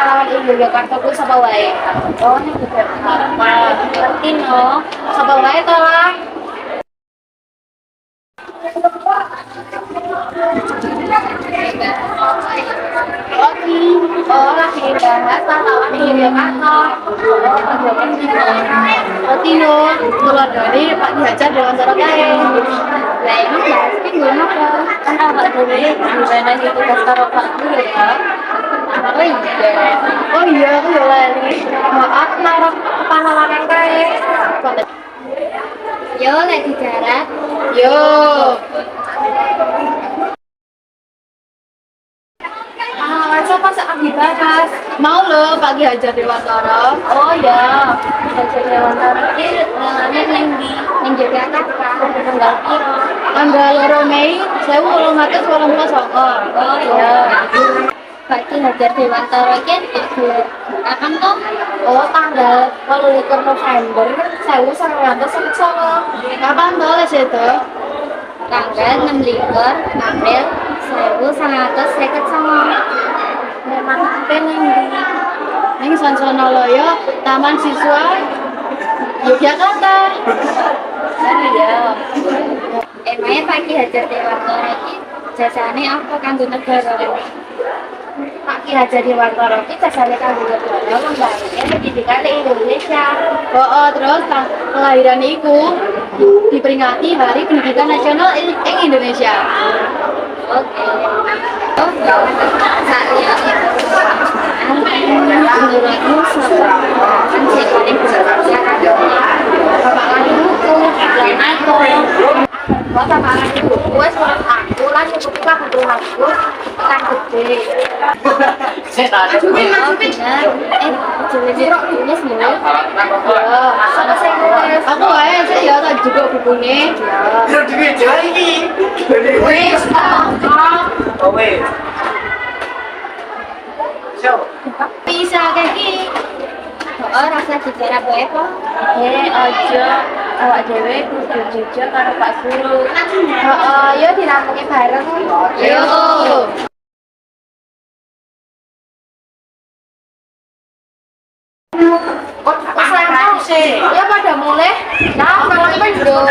pahlawan Yogyakarta ku sapa wae? Oh, ning Yogyakarta. Ngerti no. Sapa wae to lah? Oke, oh lagi bahas pahlawan Yogyakarta. Oh, Yogyakarta. Ngerti no. Kula dari Pak Ki Hajar Dewantara kae. Lah emang bahas iki ngono apa? Kan awak dhewe gimana itu daftar Pak dulu ya. Oh iya, oh iya aku ya lali. Maaf, narok pahlawanan kae. Yo, lagi darat. Yo. Pahlawan siapa saat dibahas? Mau lo Pak Ki Hajar Dewantara. Oh ya, Ki Hajar Dewantara ini namanya ning Jakarta. Tanggal piro? Tanggal 2 Mei 1889. Oh iya. Pak Ki Hajar Dewantara kan akan tuh tanggal 28 November 1909. Kapan tuh les itu? Tanggal 26 April 1959. Memang pengen ning Sansanalaya Taman Siswa Yogyakarta. Iya. Emangnya Pak Ki Hajar Dewantara iki jasane apa kanggo negara? Pak Ki Hajar Dewantara iki jasane kanggo negara membangun pendidikan di Indonesia. Terus kelahiran iku diperingati Hari Pendidikan Nasional ing Indonesia. Oke. Oh, saya menurutmu siapa yang paling berharga? Bapak lagi buku, dan aku. Bapak lagi buku, surat aku lah cukup lah untuk aku kan gede. Benar. Tulis dulu. Sama saya nulis. Aku aja saya ya tadi juga bukunya. Wes, bisa kayak gini. Rasa bicara apa ya? Aja awak dewe kudu jujur karo Pak Guru. Yo dirampungke bareng. Yo. Kok sih? Ya pada mulai. Nah, kalau itu dong.